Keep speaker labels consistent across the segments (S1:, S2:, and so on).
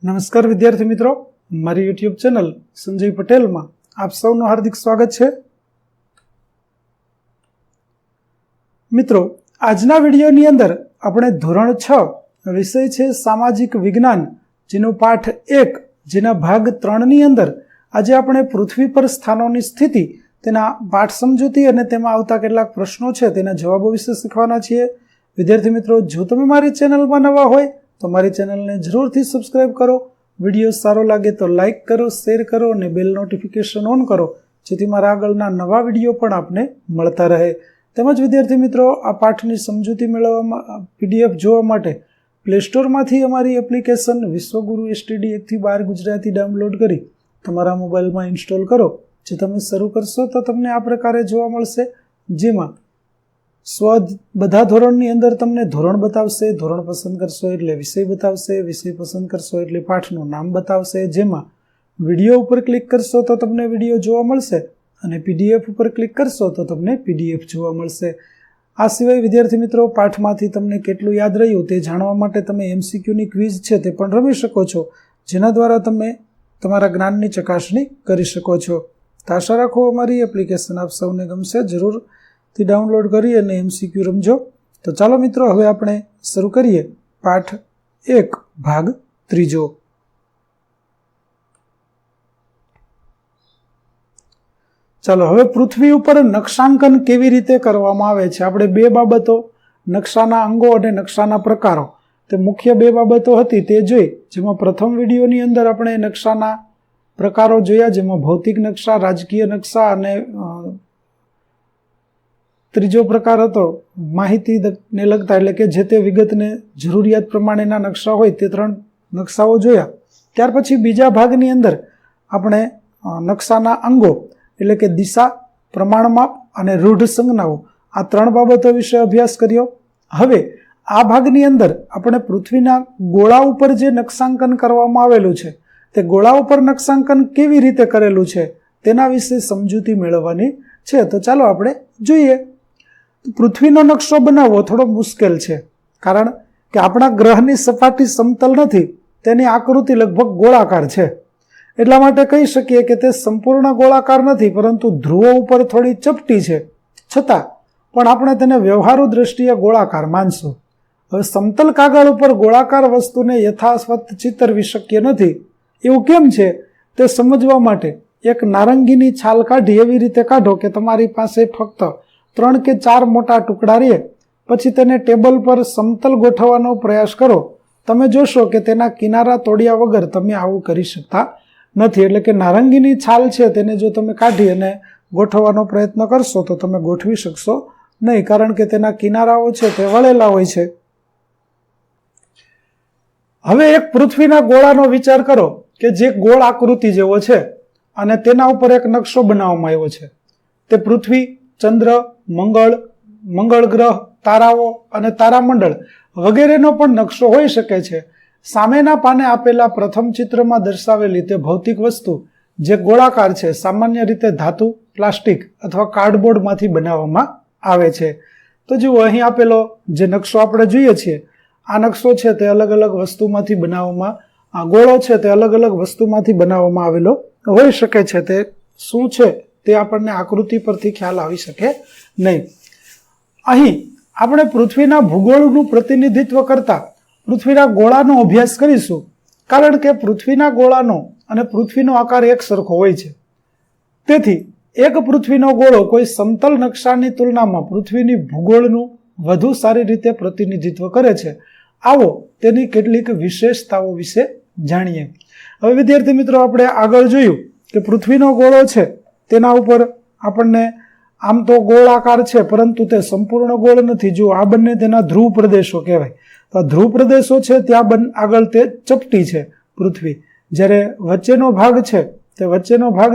S1: નમસ્કાર વિદ્યાર્થી મિત્રો, મારી યુટ્યુબ ચેનલ સંજય પટેલમાં આપ સૌનું હાર્દિક સ્વાગત છે. મિત્રો, આજના વિડીયોની અંદર આપણે ધોરણ 6 વિષય છે સામાજિક વિજ્ઞાન, જેનો પાઠ 1 જેના ભાગ 3ની અંદર આજે આપણે પૃથ્વી પર સ્થાનોની સ્થિતિ, તેના પાઠ સમજૂતી અને તેમાં આવતા કેટલાક પ્રશ્નો છે તેના જવાબો વિશે શીખવાના છીએ. વિદ્યાર્થી મિત્રો, જો તમે મારી ચેનલમાં નવા હોય તો મારી ચેનલને જરૂરથી સબસ્ક્રાઇબ કરો. વિડીયો સારો લાગે તો લાઇક કરો, શેર કરો અને બેલ નોટિફિકેશન ઓન કરો, જેથી મારા આગળના નવા વિડીયો પણ આપને મળતા રહે. તેમજ વિદ્યાર્થી મિત્રો, આ પાઠની સમજૂતી મેળવવામાં, PDF જોવા માટે પ્લે સ્ટોરમાંથી અમારી એપ્લિકેશન વિશ્વગુરુ STD 1 થી 12 ગુજરાતી ડાઉનલોડ કરી તમારા મોબાઈલમાં ઇન્સ્ટોલ કરો. જે તમે શરૂ કરશો તો તમને આ પ્રકારે જોવા મળશે, જેમાં બધા ધોરણની અંદર તમને ધોરણ બતાવશે, ધોરણ પસંદ કરશો એટલે વિષય બતાવશે, વિષય પસંદ કરશો એટલે પાઠનું નામ બતાવશે, જેમાં વિડીયો ઉપર ક્લિક કરશો તો તમને વિડીયો જોવા મળશે અને PDF ઉપર ક્લિક કરશો તો તમને PDF જોવા મળશે. આ સિવાય વિદ્યાર્થી મિત્રો, પાઠમાંથી તમને કેટલું યાદ રહ્યું તે જાણવા માટે તમે MCQની ક્વિઝ છે તે પણ રમી શકો છો, જેના દ્વારા તમે તમારા જ્ઞાનની ચકાસણી કરી શકો છો. તો આશા રાખો અમારી એપ્લિકેશન આપ સૌને ગમશે. જરૂરથી ડાઉનલોડ કરી અને MCQ રમજો. તો ચાલો મિત્રો, હવે આપણે શરૂ કરીએ પાઠ 1 ભાગ 3. ચાલો, હવે પૃથ્વી ઉપર નકશાંકન કેવી રીતે કરવામાં આવે છે. આપણે બે બાબતો, નકશાના અંગો અને નકશાના પ્રકારો, તે મુખ્ય બે બાબતો હતી તે જોઈ. જેમાં પ્રથમ વિડીયોની અંદર આપણે નકશાના પ્રકારો જોયા, જેમાં ભૌતિક નકશા, રાજકીય નકશા અને ત્રીજો પ્રકાર હતો માહિતીને લગતા, એટલે કે જે તે વિગતને જરૂરિયાત પ્રમાણેના નકશા હોય તે 3 નકશાઓ જોયા. ત્યાર પછી બીજા ભાગની અંદર આપણે નકશાના અંગો એટલે કે દિશા, પ્રમાણમાપ અને રૂઢ સંજ્ઞાઓ, આ 3 બાબતો વિશે અભ્યાસ કર્યો. હવે આ ભાગની અંદર આપણે પૃથ્વીના ગોળા ઉપર જે નકશાંકન કરવામાં આવેલું છે, તે ગોળા ઉપર નકશાંકન કેવી રીતે કરેલું છે તેના વિશે સમજૂતી મેળવવાની છે. તો ચાલો આપણે જોઈએ. પૃથ્વીનો નકશો બનાવવો થોડો મુશ્કેલ છે, કારણ કે આપણા ગ્રહની સપાટી સમતલ નથી, તેની આકૃતિ લગભગ ગોળાકાર છે. એટલા માટે કહી શકીએ કે તે સંપૂર્ણ ગોળાકાર નથી, પરંતુ ધ્રુવો ઉપર થોડી ચપટી છે, છતાં પણ આપણે તેને વ્યવહારુ દ્રષ્ટિએ ગોળાકાર માનશું. હવે સમતલ કાગળ ઉપર ગોળાકાર વસ્તુને યથાવત ચિતરવી શક્ય નથી. એવું કેમ છે તે સમજવા માટે એક નારંગીની છાલ કાઢી એવી રીતે કાઢો કે તમારી પાસે ફક્ત 3 કે 4 મોટા ટુકડા રહે. પછી તેને ટેબલ પર સમતલ ગોઠવવાનો પ્રયાસ કરો. તમે જોશો કે તેના કિનારા તોડ્યા વગર તમે આવું કરી શકતા નથી. એટલે કે નારંગીની છાલ છે તેને જો તમે કાઢી અને ગોઠવવાનો પ્રયત્ન કરશો તો તમે ગોઠવી શકશો નહીં, કારણ કે તેના કિનારાઓ છે તે વળેલા હોય છે. હવે એક પૃથ્વીના ગોળાનો વિચાર કરો કે જે ગોળ આકૃતિ જેવો છે અને તેના ઉપર એક નકશો બનાવવામાં આવ્યો છે. તે પૃથ્વી, ચંદ્ર, મંગળ ગ્રહ, તારાઓ અને તારામંડળ વગેરેનો પણ નકશો હોઈ શકે છે. સામેના પાને આપેલા પ્રથમ ચિત્રમાં દર્શાવેલી તે ભૌતિક વસ્તુ જે ગોળાકાર છે, સામાન્ય રીતે ધાતુ, પ્લાસ્ટિક અથવા કાર્ડબોર્ડમાંથી બનાવવામાં આવે છે. તો જુઓ, અહીં આપેલો જે નકશો આપણે જોઈએ છીએ, આ નકશો છે તે અલગ અલગ વસ્તુમાંથી બનાવવામાં, આ ગોળો છે તે અલગ અલગ વસ્તુમાંથી બનાવવામાં આવેલો હોઈ શકે છે. તે શું છે તે આપણને આકૃતિ પરથી ખ્યાલ આવી શકે નહીં. અહીં આપણે પૃથ્વીના ભૂગોળનું પ્રતિનિધિત્વ કરતા પૃથ્વીના ગોળાનો અભ્યાસ કરીશું, કારણ કે પૃથ્વીના ગોળાનો અને પૃથ્વીનો આકાર એક સરખો હોય છે. તેથી એક પૃથ્વીનો ગોળો કોઈ સમતલ નકશાની તુલનામાં પૃથ્વીની ભૂગોળનું વધુ સારી રીતે પ્રતિનિધિત્વ કરે છે. આવો તેની કેટલીક વિશેષતાઓ વિશે જાણીએ. હવે વિદ્યાર્થી મિત્રો, આપણે આગળ જોયું કે પૃથ્વીનો ગોળો છે તેના ઉપર આપણને આમ તો ગોળાકાર છે, પરંતુ તે સંપૂર્ણ ગોળ નથી. જો આ બંને તેના ધ્રુવ પ્રદેશો કહેવાય. તો ધ્રુવ પ્રદેશો છે ત્યાં આગળ તે ચપટી છે પૃથ્વી, જ્યારે વચ્ચેનો ભાગ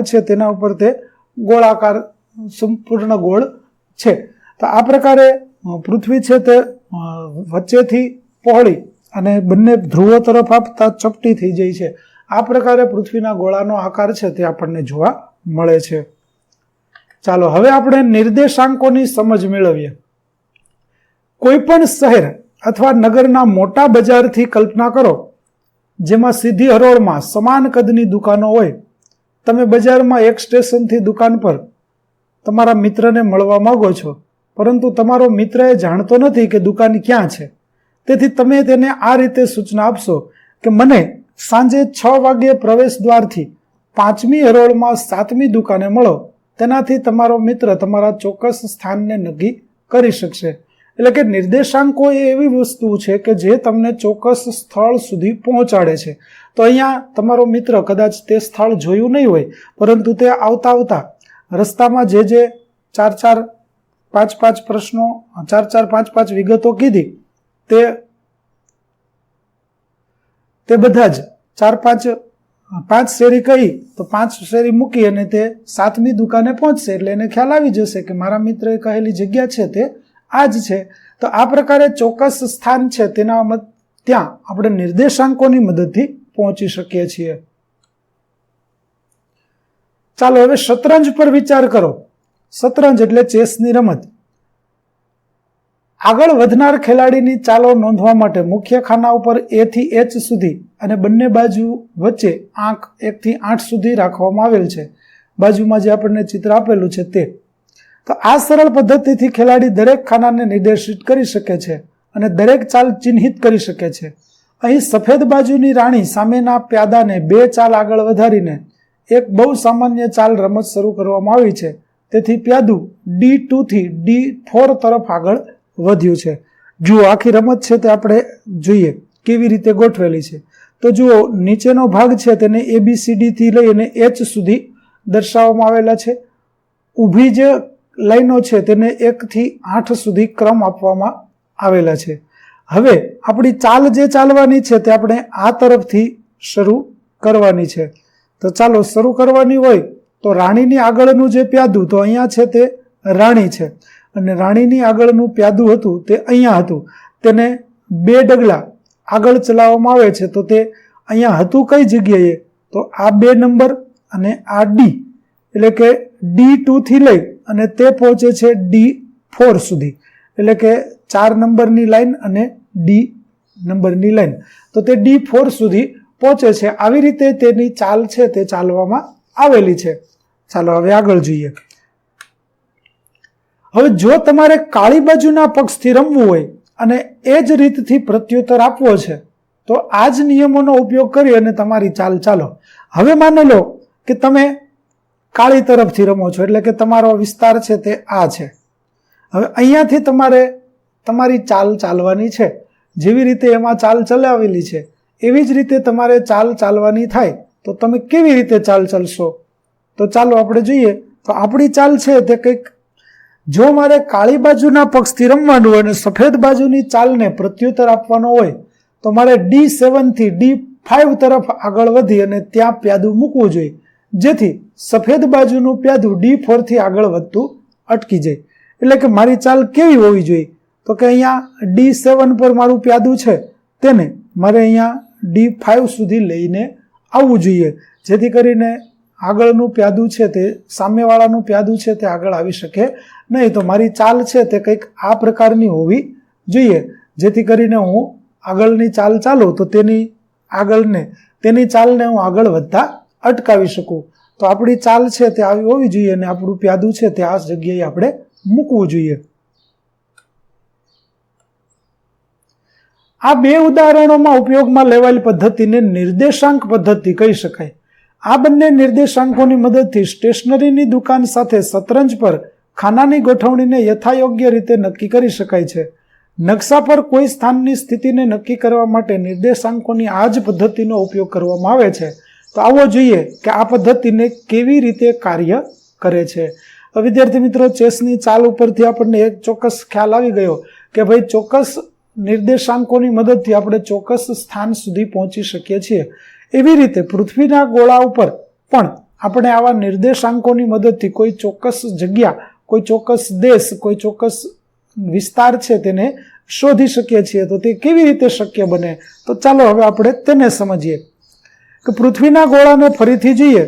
S1: છે તેના ઉપર તે ગોળાકાર સંપૂર્ણ ગોળ છે. તો આ પ્રકારે પૃથ્વી છે તે વચ્ચેથી પહોળી અને બંને ધ્રુવો તરફ આપતા ચપટી થઈ જાય છે. આ પ્રકારે પૃથ્વીના ગોળાનો આકાર છે તે આપણને જોવા મળે છે. ચાલો, હવે આપણે નિર્દેશાંકોની સમજ મેળવીએ. કોઈ પણ શહેર અથવા નગરના મોટા બજારથી કલ્પના કરો જેમાં સીધી હરોળમાં સમાન કદની દુકાનો હોય. તમે બજારમાં એક સ્ટેશનથી દુકાન પર તમારા મિત્રને મળવા માંગો છો, પરંતુ તમારો મિત્ર એ જાણતો નથી કે દુકાન ક્યાં છે. તેથી તમે તેને આ રીતે સૂચના આપશો કે મને સાંજે 6 વાગ્યે પ્રવેશ દ્વારથી 5મી હરોળમાં 7મી દુકાને મળો. તેનાથી તમારો મિત્ર તમારા ચોક્કસ સ્થાનને નક્કી કરી શકશે. એટલે કે નિર્દેશાંકો એ એવી વસ્તુ છે કે જે તમને ચોક્કસ સ્થળ સુધી પહોંચાડે છે. તો અહીંયા તમારો મિત્ર કદાચ તે સ્થળ જોયું નહીં હોય, પરંતુ તે આવતા આવતા રસ્તામાં જે 4-4, 5-5 પ્રશ્નો, 4-4, 5-5 વિગતો કીધી, તે બધા જ 4-5 શેરી કહી તો 5 શેરી મૂકી અને તે 7મી દુકાને પહોંચશે. એટલે એને ખ્યાલ આવી જશે કે મારા મિત્રએ કહેલી જગ્યા છે તે આ જ છે. તો આ પ્રકારે ચોક્કસ સ્થાન છે તેના ત્યાં આપણે નિર્દેશાંકોની મદદથી પહોંચી શકીએ છીએ. ચાલો હવે શતરંજ પર વિચાર કરો. શતરંજ એટલે ચેસની રમત. આગળ વધનાર ખેલાડીની ચાલો નોંધવા માટે મુખ્ય ખાના ઉપર A થી H સુધી અને બંને બાજુ વચ્ચે આંક 1 થી 8 સુધી રાખવામાં આવેલ છે. બાજુમાં જે આપણને ચિત્ર આપેલું છે તે. તો આ સરળ પદ્ધતિથી ખેલાડી દરેક ખાનાને નિર્દેશિત કરી શકે છે અને દરેક ચાલ ચિહ્નિત કરી શકે છે. અહીં સફેદ બાજુની રાણી સામેના પ્યાદાને 2 ચાલ આગળ વધારીને એક બહુ સામાન્ય ચાલ રમત શરૂ કરવામાં આવી છે. તેથી પ્યાદું D2 થી D4 તરફ આગળ વધ્યું છે. જુઓ આખી રમત છે તે આપણે જોઈએ કેવી રીતે ગોઠવેલી છે. તો જુઓ નીચેનો ભાગ છે તેને ABCD થી લઈ અને H સુધી દર્શાવવામાં આવેલા છે. ઊભી જે લાઈનો છે તેને 1 થી 8 સુધી ક્રમ આપવામાં આવેલા છે. હવે આપણી ચાલ જે ચાલવાની છે તે આપણે આ તરફથી શરૂ કરવાની છે. તો ચાલો શરૂ કરવાની હોય તો રાણીની આગળનું જે પ્યાદું, તો અહીંયા છે તે રાણી છે અને રાણીની આગળનું પ્યાદું હતું તે અહીંયા હતું. તેને 2 ડગલા આગળ ચલાવવામાં આવે છે. તો તે અહીંયા હતું કઈ જગ્યાએ? તો આ 2 નંબર અને આ D, એટલે કે D2 થી લઈ અને તે પહોંચે છે D4 સુધી, એટલે કે 4 નંબરની લાઈન અને D નંબરની લાઈન. તો તે D4 સુધી પહોંચે છે. આવી રીતે તેની ચાલ છે તે ચાલવામાં આવેલી છે. ચાલો હવે આગળ જોઈએ. હવે જો તમારે કાળી બાજુના પક્ષથી રમવું હોય અને એ જ રીતથી પ્રત્યુત્તર આપવો છે તો આ જ નિયમોનો ઉપયોગ કરી અને તમારી ચાલ ચાલો. હવે માની લો કે તમે કાળી તરફથી રમો છો, એટલે કે તમારો વિસ્તાર છે તે આ છે. હવે અહીંયાથી તમારે તમારી ચાલ ચાલવાની છે. જેવી રીતે એમાં ચાલ ચલાવેલી છે એવી જ રીતે તમારે ચાલ ચાલવાની થાય. તો તમે કેવી રીતે ચાલ ચાલશો? તો ચાલો આપણે જોઈએ. તો આપણી ચાલ છે તે કંઈક, જો મારે કાળી બાજુના પક્ષથી રમવાનું અને સફેદ બાજુની ચાલને પ્રત્યુત્તર આપવાનો હોય તો મારે D7 થી D5 તરફ આગળ વધી અને ત્યાં પ્યાદું મૂકવું જોઈએ, જેથી સફેદ બાજુનું પ્યાદું D4 થી આગળ વધતું અટકી જાય. એટલે કે મારી ચાલ કેવી હોવી જોઈએ? તો કે અહીંયા D7 પર મારું પ્યાદું છે તેને મારે અહીંયા D5 સુધી લઈને આવવું જોઈએ, જેથી કરીને આગળનું પ્યાદું છે તે સામેવાળાનું પ્યાદું છે તે આગળ આવી શકે નહીં. તો મારી ચાલ છે તે કંઈક આ પ્રકારની હોવી જોઈએ, જેથી કરીને હું આગળની ચાલ ચાલું તો તેની ચાલને હું આગળ વધતા અટકાવી શકું. તો આપણી ચાલ છે તે આવી હોવી જોઈએ અને આપણું પ્યાદું છે તે આ જગ્યાએ આપણે મૂકવું જોઈએ. આ 2 ઉદાહરણોમાં ઉપયોગમાં લેવાયેલી પદ્ધતિને નિર્દેશાંક પદ્ધતિ કહી શકાય. આ બંને નિર્દેશાંકોની મદદથી સ્ટેશનરીની દુકાન સાથે શતરંજ પર ખાનાની ગોઠવણીને યથાયોગ્ય રીતે નક્કી કરી શકાય છે. નકશા પર કોઈ સ્થાનની સ્થિતિને નક્કી કરવા માટે નિર્દેશાંકોની આ જ પદ્ધતિનો ઉપયોગ કરવામાં આવે છે. તો આવો જોઈએ કે આ પદ્ધતિને કેવી રીતે કાર્ય કરે છે. વિદ્યાર્થી મિત્રો, ચેસની ચાલ ઉપરથી આપણને એક ચોક્કસ ખ્યાલ આવી ગયો કે ભાઈ ચોક્કસ નિર્દેશાંકોની મદદથી આપણે ચોક્કસ સ્થાન સુધી પહોંચી શકીએ છીએ. એવી રીતે પૃથ્વીના ગોળા ઉપર પણ આપણે આવા નિર્દેશાંકોની મદદથી કોઈ ચોક્કસ જગ્યા, કોઈ ચોક્કસ દેશ, કોઈ ચોક્કસ વિસ્તાર છે તેને શોધી શકીએ છીએ. તો તે કેવી રીતે શક્ય બને? તો ચાલો હવે આપણે તેને સમજીએ કે પૃથ્વીના ગોળાને ફરીથી જોઈએ.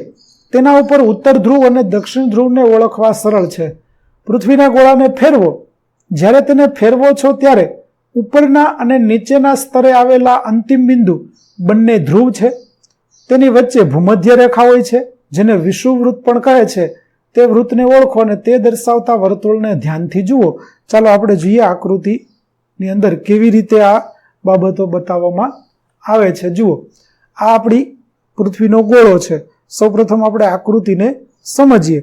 S1: તેના ઉપર ઉત્તર ધ્રુવ અને દક્ષિણ ધ્રુવને ઓળખવા સરળ છે. પૃથ્વીના ગોળાને ફેરવો. જ્યારે તેને ફેરવો છો ત્યારે ઉપરના અને નીચેના સ્તરે આવેલા અંતિમ બિંદુ બંને ધ્રુવ છે. તેની વચ્ચે ભૂમધ્ય રેખા હોય છે, જેને વિષુવવૃત્ત પણ કહે છે. તે વૃત્તને ઓળખો અને તે દર્શાવતા વર્તુળને ધ્યાનથી જુઓ. ચાલો આપણે જોઈએ આકૃતિની અંદર કેવી રીતે આ બાબતો બતાવવામાં આવે છે. જુઓ, આ આપણી પૃથ્વીનો ગોળો છે. સૌપ્રથમ આપણે આકૃતિને સમજીએ.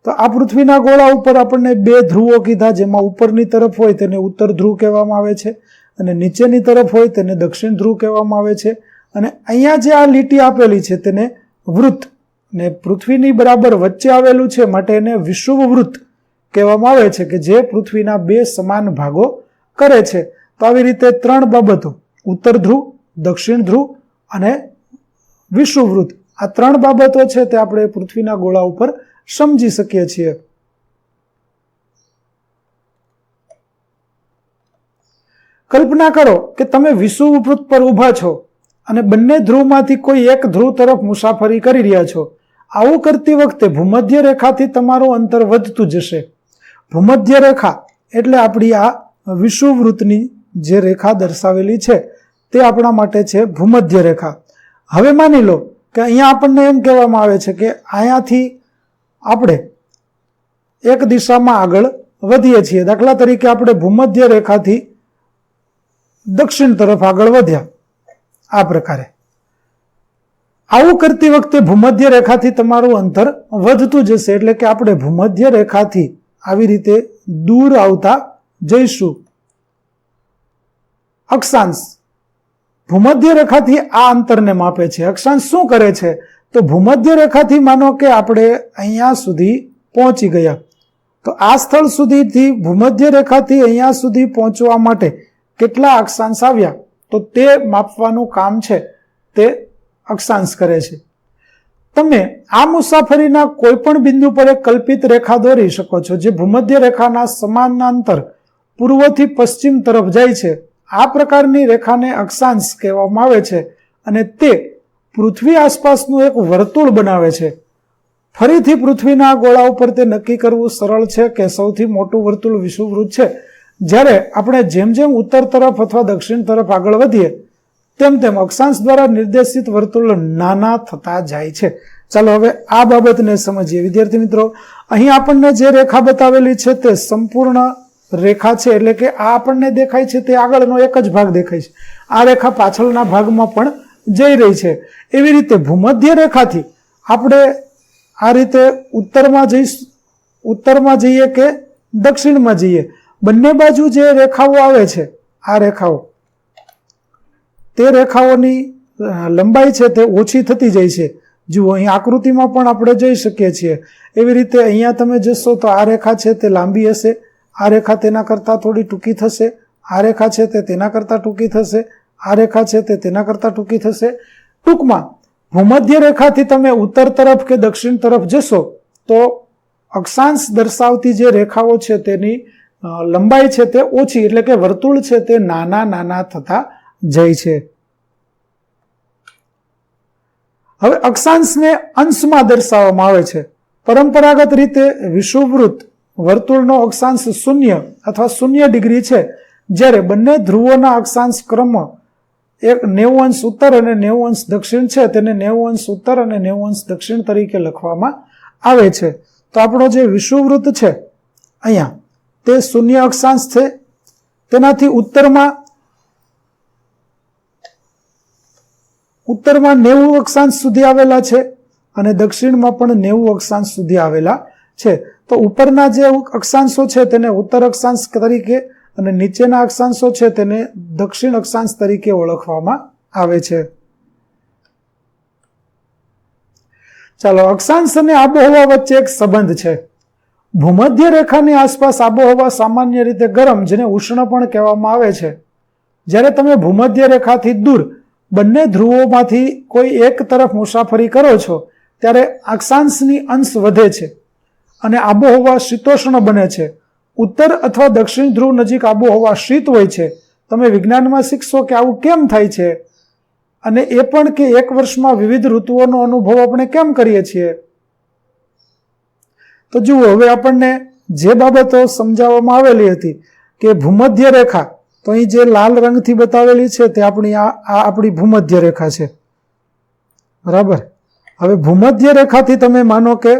S1: તો આ પૃથ્વીના ગોળા ઉપર આપણને બે ધ્રુવો કીધા, જેમાં ઉપરની તરફ હોય તેને ઉત્તર ધ્રુવ કહેવામાં આવે છે અને નીચેની તરફ હોય તેને દક્ષિણ ધ્રુવ કહેવામાં આવે છે. અને અહીંયા જે આ લીટી આપેલી છે તેને વૃત્ત, ને પૃથ્વીની બરાબર વચ્ચે આવેલું છે માટે એને વિષુવવૃત્ત કહેવામાં આવે છે, કે જે પૃથ્વીના બે સમાન ભાગો કરે છે. તો આવી રીતે ત્રણ બાબતો, ઉત્તર ધ્રુવ, દક્ષિણ ધ્રુવ અને વિષુવવૃત્ત, આ ત્રણ બાબતો છે તે આપણે પૃથ્વીના ગોળા ઉપર સમજી શકીએ છીએ. કલ્પના કરો કે તમે વિષુવવૃત્ત પર ઊભા છો અને બંને ધ્રુવમાંથી કોઈ એક ધ્રુવ તરફ મુસાફરી કરી રહ્યા છો. આવું કરતી વખતે ભૂમધ્ય રેખાથી તમારું અંતર વધતું જશે. ભૂમધ્ય રેખા એટલે આપણી આ વિષુવવૃત્તની જે રેખા દર્શાવેલી છે તે આપણા માટે છે ભૂમધ્ય રેખા. હવે માની લો કે અહીંયા આપણને એમ કહેવામાં આવે છે કે અહીંયાથી આપણે એક દિશામાં આગળ વધીએ છીએ. દાખલા તરીકે આપણે ભૂમધ્ય રેખાથી દક્ષિણ તરફ આગળ વધ્યા, આ પ્રકારે. આવું કરતી વખતે ભૂમધ્ય રેખાથી તમારું અંતર વધતું જશે, એટલે કે આપણે ભૂમધ્ય રેખાથી આવી રીતે દૂર આવતા જઈશું. અક્ષાંશ ભૂમધ્ય રેખાથી આ અંતરને માપે છે. અક્ષાંશ શું કરે છે? તો ભૂમધ્ય રેખાથી માનો કે આપણે અહીંયા સુધી પહોંચી ગયા, તો આ સ્થળ સુધીથી ભૂમધ્ય રેખાથી અહીંયા સુધી પહોંચવા માટે કેટલા અક્ષાંશ આવ્યા, તો તે માપવાનું કામ છે તે અક્ષાંશ કરે છે. તમે આ મુસાફરીના કોઈ પણ બિંદુ પર એક કલ્પિત રેખા દોરી શકો છો, જે ભૂમધ્ય રેખાના સમાંતર પૂર્વથી પશ્ચિમ તરફ જાય છે. આ પ્રકારની રેખાને અક્ષાંશ કહેવામાં આવે છે અને તે પૃથ્વી આસપાસનું એક વર્તુળ બનાવે છે. ફરીથી પૃથ્વીના ગોળા ઉપર તે નક્કી કરવું સરળ છે કે સૌથી મોટું વર્તુળ વિષુવવૃત્ત છે. જ્યારે આપણે જેમ જેમ ઉત્તર તરફ અથવા દક્ષિણ તરફ આગળ વધીએ તેમ તેમ અક્ષાંશ દ્વારા નિર્દેશિત વર્તુળ નાના થતા જાય છે. ચાલો હવે આ બાબતને સમજીએ. વિદ્યાર્થી મિત્રો, અહીં આપણને જે રેખા બતાવેલી છે તે સંપૂર્ણ રેખા છે, એટલે કે આ આપણને દેખાય છે તે આગળનો એક જ ભાગ દેખાય છે. આ રેખા પાછળના ભાગમાં પણ જઈ રહી છે. એવી રીતે ભૂમધ્ય રેખાથી આપણે આ રીતે ઉત્તરમાં જઈએ કે દક્ષિણમાં જઈએ, બંને બાજુ જે રેખાઓ આવે છે, આ રેખાઓ, તે રેખાઓની લંબાઈ છે તે ઓછી થતી જાય છે. જુઓ, અહીં આકૃતિમાં પણ આપણે જોઈ શકીએ છીએ. એવી રીતે અહીંયા તમે જશો તો આ રેખા છે તે લાંબી હશે, આ રેખા તેના કરતાં થોડી ટૂંકી થશે, આ રેખા છે તે તેના કરતાં ટૂંકી થશે, આ રેખા છે તે તેના કરતાં ટૂંકી થશે. ટૂંકમાં ભૂમધ્ય રેખાથી તમે ઉત્તર તરફ કે દક્ષિણ તરફ જશો તો અક્ષાંશ દર્શાવતી જે રેખાઓ છે તેની લંબાઈ છે તે ઓછી, એટલે કે વર્તુળ છે તે નાના નાના થતા જાય છે. હવે અક્ષાંશને અંશમાં દર્શાવવામાં આવે છે. પરંપરાગત રીતે વિષુવવૃત્ત વર્તુળનો અક્ષાંશ 0 અથવા 0 ડિગ્રી છે, જ્યારે બંને ધ્રુવોના અક્ષાંશ ક્રમ એક 90 અંશ ઉત્તર અને 90 અંશ દક્ષિણ છે તેને 90 અંશ ઉત્તર અને 90 અંશ દક્ષિણ તરીકે લખવામાં આવે છે. તો આપણો જે વિષુવવૃત્ત છે અહીંયા તે 0 અક્ષાંશ છે. તેનાથી ઉત્તરમાં 90 અક્ષાંશ સુધી આવેલા છે અને દક્ષિણમાં પણ 90 અક્ષાંશ સુધી આવેલા છે. તો ઉપરના જે અક્ષાંશો છે તેને ઉત્તર અક્ષાંશ તરીકે અને નીચેના અક્ષાંશો છે તેને દક્ષિણ અક્ષાંશ તરીકે ઓળખવામાં આવે છે. ચાલો, અક્ષાંશ અને આબોહવા વચ્ચે એક સંબંધ છે. ભૂમધ્ય રેખાની આસપાસ આબોહવા સામાન્ય રીતે ગરમ, જેને ઉષ્ણ પણ કહેવામાં આવે છે. જ્યારે તમે ભૂમધ્ય રેખાથી દૂર બંને ધ્રુવોમાંથી કોઈ એક તરફ મુસાફરી કરો છો ત્યારે અક્ષાંશની અંશ વધે છે અને આબોહવા શીતોષ્ણ બને છે. ઉત્તર અથવા દક્ષિણ ધ્રુવ નજીક આબોહવા શીત હોય છે. તમે વિજ્ઞાનમાં શીખશો કે આવું કેમ થાય છે, અને એ પણ કે એક વર્ષમાં વિવિધ ઋતુઓનો અનુભવ આપણે કેમ કરીએ છીએ. તો જુઓ, હવે આપણને જે બાબતો સમજાવવામાં આવેલી હતી કે ભૂમધ્ય રેખા તો અહીં જે લાલ રંગથી બતાવેલી છે તે આપણી ભૂમધ્ય રેખા છે, બરાબર. હવે ભૂમધ્ય રેખાથી તમે માનો કે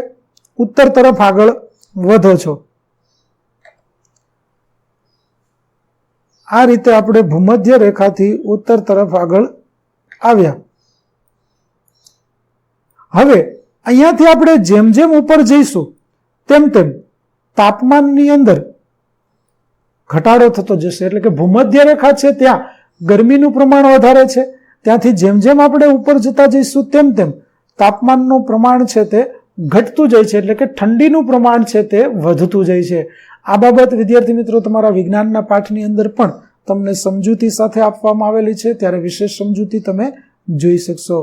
S1: ઉત્તર તરફ આગળ વધો છો. આ રીતે આપણે ભૂમધ્ય રેખાથી ઉત્તર તરફ આગળ આવ્યા. હવે અહીંયાથી આપણે જેમ જેમ ઉપર જઈશું તેમ તેમ તાપમાનની અંદર ઘટાડો થતો જશે. એટલે કે ભૂમધ્ય રેખા છે ત્યાં ગરમીનું પ્રમાણ વધારે છે, ત્યાંથી જેમ જેમ આપણે ઉપર જતા જઈશું તેમ તેમ તાપમાનનું પ્રમાણ છે તે ઘટતું જાય છે, એટલે કે ઠંડીનું પ્રમાણ છે તે વધતું જાય છે. આ બાબત વિદ્યાર્થી મિત્રો તમારા વિજ્ઞાનના પાઠની અંદર પણ તમને સમજૂતી સાથે આપવામાં આવેલી છે, ત્યારે વિશેષ સમજૂતી તમે જોઈ શકશો.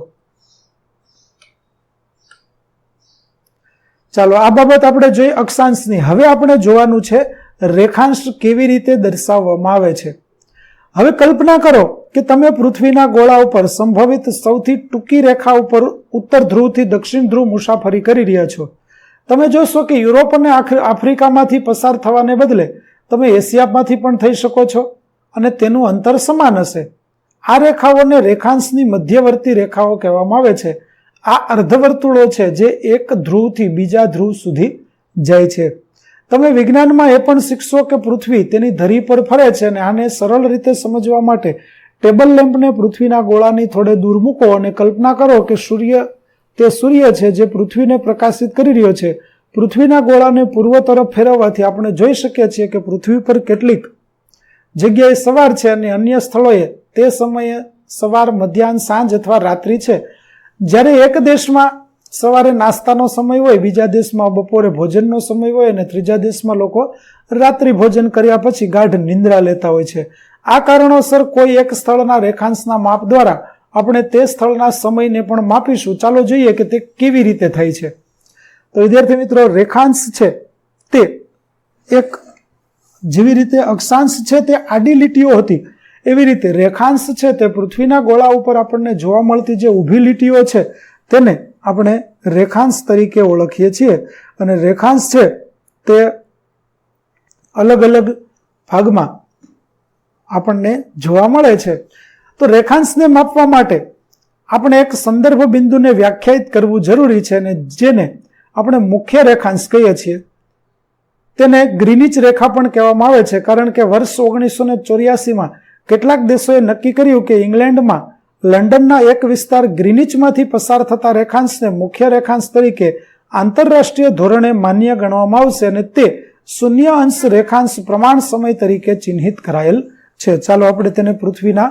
S1: ચાલો આ બાબત આપણે જોઈ અક્ષાંશની. હવે આપણે જોવાનું છે રેખાંશ કેવી રીતે દર્શાવવામાં આવે છે. હવે કલ્પના કરો કે તમે પૃથ્વીના ગોળા ઉપર સંભવિત સૌથી ટૂંકી રેખા ઉપર ઉત્તર ધ્રુવથી દક્ષિણ ધ્રુવ મુસાફરી કરી રહ્યા છો. તમે જોશો કે યુરોપ અને આફ્રિકામાંથી પસાર થવાને બદલે તમે એશિયામાંથી પણ થઈ શકો છો અને તેનું અંતર સમાન હશે. આ રેખાઓને રેખાંશની મધ્યવર્તી રેખાઓ કહેવામાં આવે છે. આ અર્ધવર્તુળો છે જે એક ધ્રુવથી બીજા ધ્રુવ સુધી જાય છે. તમે વિજ્ઞાનમાં એ પણ શીખશો કે પૃથ્વી તેની ધરી પર ફરે છે, અને આને સરળ રીતે સમજવા માટે ટેબલ લેમ્પને પૃથ્વીના ગોળાની થોડે દૂર મૂકો અને કલ્પના કરો કે સૂર્ય છે જે પૃથ્વીને પ્રકાશિત કરી રહ્યો છે. પૃથ્વીના ગોળાને પૂર્વ તરફ ફેરવવાથી આપણે જોઈ શકીએ છીએ કે પૃથ્વી પર કેટલીક જગ્યાએ સવાર છે અને અન્ય સ્થળોએ તે સમયે સવાર, મધ્યાહન, સાંજ અથવા રાત્રિ છે. જ્યારે એક દેશમાં સવારે નાસ્તાનો સમય હોય, બીજા દેશમાં બપોરે ભોજનનો સમય હોય અને ત્રીજા દેશમાં લોકો રાત્રિ ભોજન કર્યા પછી ગાઢ નિંદ્રા લેતા હોય છે. આ કારણોસર કોઈ એક સ્થળના રેખાંશના માપ દ્વારા આપણે તે સ્થળના સમયને પણ માપીશું. ચાલો જોઈએ કે તે કેવી રીતે થાય છે. તો વિદ્યાર્થી મિત્રો, રેખાંશ છે તે એક, જેવી રીતે અક્ષાંશ છે તે આડી લીટીઓ હતી, એવી રીતે રેખાંશ છે તે પૃથ્વીના ગોળા ઉપર આપણને જોવા મળતી જે ઊભી લીટીઓ છે તેને આપણે રેખાંશ તરીકે ઓળખીએ છીએ. અને રેખાંશ છે તે અલગ અલગ ભાગમાં આપણને જોવા મળે છે. તો રેખાંશને માપવા માટે આપણે એક સંદર્ભ બિંદુને વ્યાખ્યાયિત કરવું જરૂરી છે, અને જેને આપણે મુખ્ય રેખાંશ કહીએ છીએ. તેને ગ્રીનિચ રેખા પણ કહેવામાં આવે છે, કારણ કે વર્ષ 1984માં કેટલાક દેશોએ નક્કી કર્યું કે ઇંગ્લેન્ડમાં લંડનના એક વિસ્તાર ગ્રીનિચમાંથી પસાર થતા રેખાંશને મુખ્ય રેખાંશ તરીકે આંતરરાષ્ટ્રીય ધોરણે માન્ય ગણવામાં આવશે, અને તે 0° રેખાંશ પ્રમાણ સમય તરીકે ચિહ્નિત કરાયેલ છે. ચાલો આપણે તેને પૃથ્વીના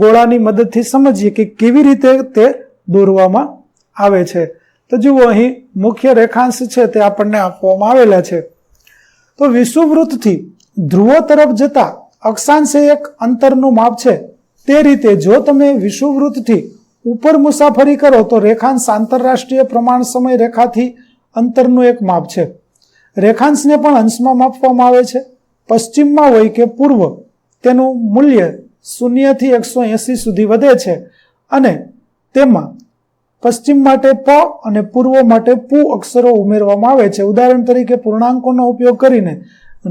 S1: ગોળાની મદદથી સમજીએ કે કેવી રીતે તે દોરવામાં આવે છે. તો જુઓ, અહીં મુખ્ય રેખાંશ છે તે આપણને આપવામાં આવેલા છે. તો વિષુવવૃત્તથી ધ્રુવો તરફ જતા અક્ષાંશ એક અંતરનું માપ છે. તે રીતે જો તમે વિષુવવૃત્તથી ઉપર મુસાફરી કરો તો રેખાંશ આંતરરાષ્ટ્રીય પ્રમાણ સમય રેખાથી અંતરનું એક માપ છે. રેખાંશને પણ અંશમાં માપવામાં આવે છે. પશ્ચિમમાં હોય કે પૂર્વ, તેનું મૂલ્ય 0 થી 180 સુધી વધે છે, અને તેમાં પશ્ચિમ માટે પ અને પૂર્વ માટે પુ અક્ષરો ઉમેરવામાં આવે છે. ઉદાહરણ તરીકે પૂર્ણાંકોનો ઉપયોગ કરીને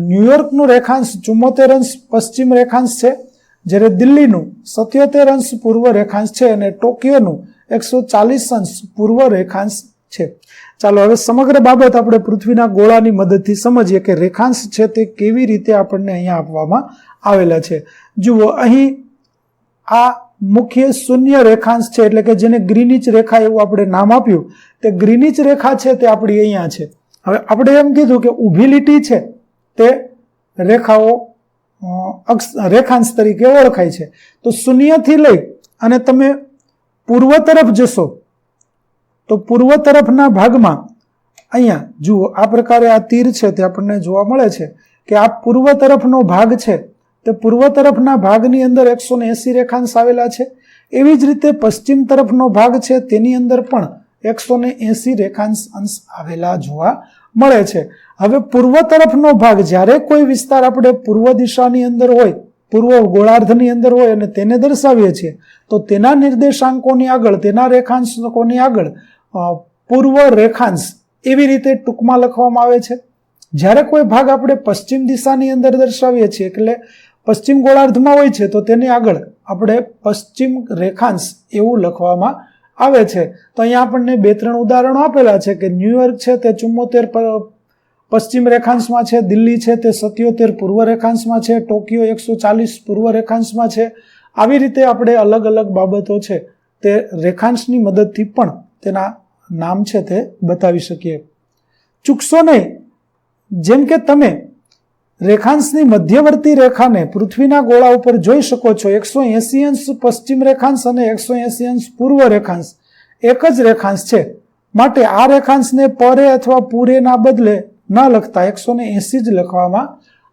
S1: ન્યુયોર્કનું રેખાંશ 74 પશ્ચિમ રેખાંશ છે, જ્યારે દિલ્હીનું 77 પૂર્વ રેખાંશ છે, અને ટોક્યોનું 140 પૂર્વ રેખાંશ છે. ચાલો હવે સમગ્ર બાબત આપણે પૃથ્વીના ગોળાની મદદથી સમજીએ કે રેખાંશ છે તે કેવી રીતે આપણને અહીંયા આપવામાં આવેલા છે. જુઓ, અહીં આ મુખ્ય શૂન્ય રેખાંશ છે, એટલે કે જેને ગ્રીનિચ રેખા એવું આપણે નામ આપ્યું, તે ગ્રીનિચ રેખા છે તે આપણી અહીંયા છે. હવે આપણે એમ કીધું કે ઊભી લીટી છે તે રેખાઓ રેખાંશ તરીકે ઓળખાય છે. તો 0 થી લઈ અને તમે પૂર્વ તરફ જશો તો પૂર્વ તરફના ભાગમાં અહીંયા જુઓ, આ પ્રકારે આ તીર છે તે આપણને જોવા મળે છે કે આ પૂર્વ તરફનો ભાગ છે તે પૂર્વ તરફના ભાગની અંદર 180 રેખાંશ આવેલા છે. એવી જ રીતે પશ્ચિમ તરફનો ભાગ છે તેની અંદર પણ 180 રેખાંશ અંશ આવેલા જોવા મળે છે. હવે પૂર્વ તરફનો ભાગ, જ્યારે કોઈ વિસ્તાર આપણે પૂર્વ દિશાની અંદર હોય, પૂર્વ ગોળાર્ધની અંદર હોય અને તેને દર્શાવીએ છીએ, તો તેના નિર્દેશાંકોની આગળ, તેના રેખાંશકોની આગળ પૂર્વ રેખાંશ એવી રીતે ટૂંકમાં લખવામાં આવે છે. જ્યારે કોઈ ભાગ આપણે પશ્ચિમ દિશાની અંદર દર્શાવીએ છીએ, એટલે પશ્ચિમ ગોળાર્ધમાં હોય છે તો તેની આગળ આપણે પશ્ચિમ રેખાંશ એવું લખવામાં આવે છે. તો અહીંયા આપણને 2-3 ઉદાહરણો આપેલા છે કે ન્યુયોર્ક છે તે 74 પશ્ચિમ રેખાંશમાં છે, દિલ્હી છે તે 77 પૂર્વ રેખાંશમાં છે, ટોકિયો 140 પૂર્વ રેખાંશમાં છે. આવી રીતે આપણે અલગ અલગ બાબતો છે તે રેખાંશની મદદથી પણ તેના નામ છે તે બતાવી શકીએ. ચૂકશો નહીં, જેમ કે તમે રેખાંશની મધ્યવર્તી રેખાને પૃથ્વીના ગોળા ઉપર જોઈ શકો છો. 180 અંશ પશ્ચિમ રેખાંશ અને 180 અંશ પૂર્વ રેખાંશ એક જ રેખાંશ છે. માટે આ રેખાંશને પરે અથવા પૂરેના બદલે ન લખતા 180 જ લખવામાં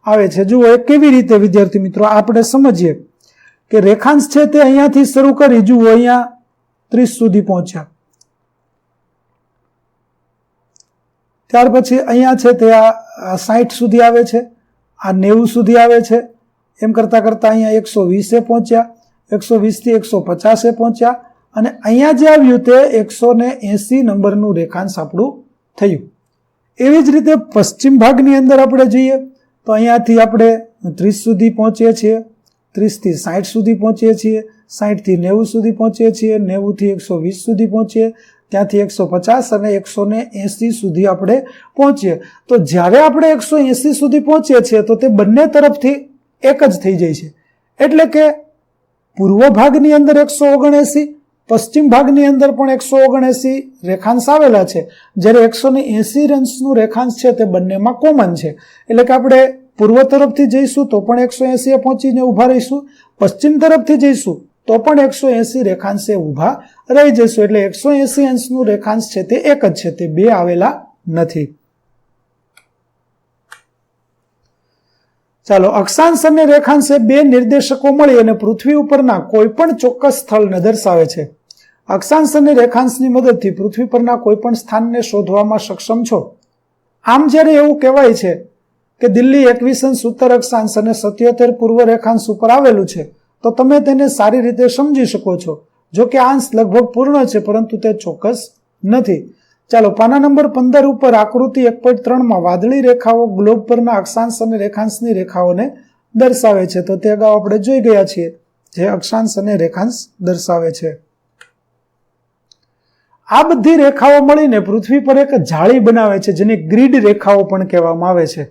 S1: આવે છે. જુઓ એ કેવી રીતે વિદ્યાર્થી મિત્રો આપણે સમજીએ કે રેખાંશ છે તે અહીંયાથી શરૂ કરી, જુઓ અહીંયા 30 સુધી પહોંચ્યા, ત્યાર પછી અહીંયા છે તે આ 60 સુધી આવે છે, આ 90 સુધી આવે છે, એમ કરતા કરતા અહીંયા 120 પહોંચ્યા, 120 થી 150 પહોંચ્યા અને અહીંયા જે આવ્યું તે 180 નંબરનું રેખાંશ આપણું થયું. એવી જ રીતે પશ્ચિમ ભાગની અંદર આપણે જોઈએ તો અહીંયાથી આપણે 30 સુધી પહોંચીએ છીએ, 30 થી 60 સુધી પહોંચીએ છીએ, 60 થી 90 સુધી પહોંચીએ છીએ, 90 થી 120 સુધી પહોંચીએ, ત્યાંથી 150 અને 180 સુધી આપણે પહોંચીએ. તો જ્યારે આપણે 180 સુધી પહોંચીએ છીએ તો તે બંને તરફથી એક જ થઈ જાય છે. એટલે કે પૂર્વ ભાગની અંદર 179, પશ્ચિમ ભાગની અંદર પણ 179 રેખાંશ આવેલા છે. જ્યારે 180 અંશનું રેખાંશ છે તે બંનેમાં કોમન છે. એટલે કે આપણે પૂર્વ તરફથી જઈશું તો પણ 180 પહોંચીને ઊભા રહીશું, પશ્ચિમ તરફથી જઈશું તો પણ 180 રેખાંશે ઊભા રહી જશું. એટલે 180 અંશનું રેખાંશ છે તે એક જ છે, તે બે આવેલા નથી. ચાલો, અક્ષાંશ અને રેખાંશ એ બે નિર્દેશકો મળી અને પૃથ્વી ઉપરના કોઈ પણ ચોક્કસ સ્થળને દર્શાવે છે. અક્ષાંશ અને રેખાંશની મદદથી પૃથ્વી પરના કોઈ પણ સ્થાનને શોધવામાં સક્ષમ છો. આમ જ્યારે એવું કહેવાય છે કે દિલ્હી 21 અંશ ઉત્તર અક્ષાંશ અને 77 પૂર્વ રેખાંશ ઉપર આવેલું છે તો તમે તેને સારી રીતે સમજી શકો છો. જો કે અંશ લગભગ પૂર્ણ છે પરંતુ તે ચોક્કસ નથી. ચાલો, પાના નંબર 15 ઉપર આકૃતિ 1.3 વાદળી રેખાઓ ગ્લોબ પરના અક્ષાંશ અને રેખાંશની રેખાઓને દર્શાવે છે. તો તે અગાઉ આપણે જોઈ ગયા છીએ, જે અક્ષાંશ અને રેખાંશ દર્શાવે છે. આ બધી રેખાઓ મળીને પૃથ્વી પર એક જાળી બનાવે છે, જેને ગ્રીડ રેખાઓ પણ કહેવામાં આવે છે.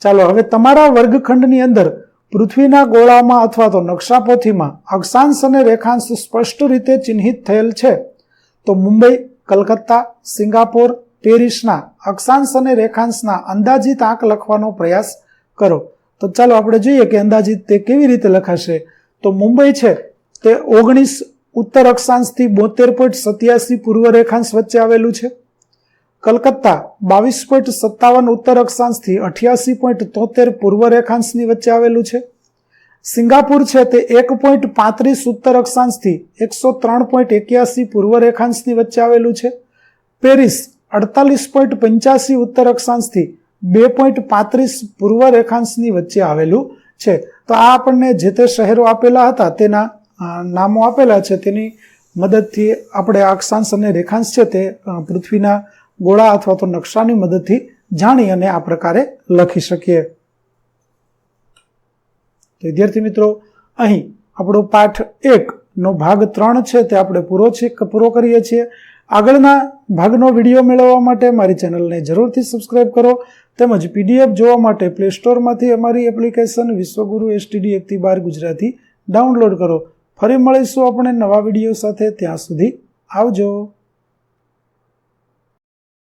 S1: ચાલો, હવે તમારા વર્ગખંડની અંદર પૃથ્વીના ગોળામાં અથવા તો નકશાપોથીમાં અક્ષાંશ અને રેખાંશ સ્પષ્ટ રીતે ચિહ્નિત થયેલ છે તો મુંબઈ, કલકત્તા, સિંગાપોર, પેરિસના અક્ષાંશ અને રેખાંશના અંદાજિત આંક લખવાનો પ્રયાસ કરો. તો ચાલો આપણે જોઈએ કે અંદાજિત તે કેવી રીતે લખાશે. તો મુંબઈ છે તે 19 ઉત્તર અક્ષાંશથી 72.87 પૂર્વ રેખાંશ વચ્ચે આવેલું છે. કલકત્તા 22.57 ઉત્તર અક્ષાંશથી 88.73 પૂર્વ રેખાંશની વચ્ચે આવેલું છે. સિંગાપુર છે તે 1.35 ઉત્તર અક્ષાંશથી 103.81 પૂર્વ રેખાંશની વચ્ચે આવેલું છે. પેરિસ 48.85 ઉત્તર અક્ષાંશથી 2.35 પૂર્વ રેખાંશની વચ્ચે આવેલું છે. તો આ આપણને જે તે શહેરો આપેલા હતા તેના નામો આપેલા છે, તેની મદદથી આપણે અક્ષાંશ અને રેખાંશ છે તે પૃથ્વીના ગોળા અથવા તો નકશાની મદદથી જાણી અને આ પ્રકારે લખી શકીએ. તો વિદ્યાર્થી મિત્રો, અહીં આપણો પાઠ 1 નો ભાગ 3 છે તે આપણે પૂરો કરીએ છીએ. આગળના ભાગનો વિડીયો મેળવવા માટે મારી ચેનલને જરૂરથી સબસ્ક્રાઇબ કરો તેમજ PDF જોવા માટે પ્લે સ્ટોરમાંથી અમારી એપ્લિકેશન વિશ્વગુરુ STD1 ગુજરાતી ડાઉનલોડ કરો. ફરી મળીશું આપણે નવા વિડીયો સાથે. ત્યાં સુધી આવજો.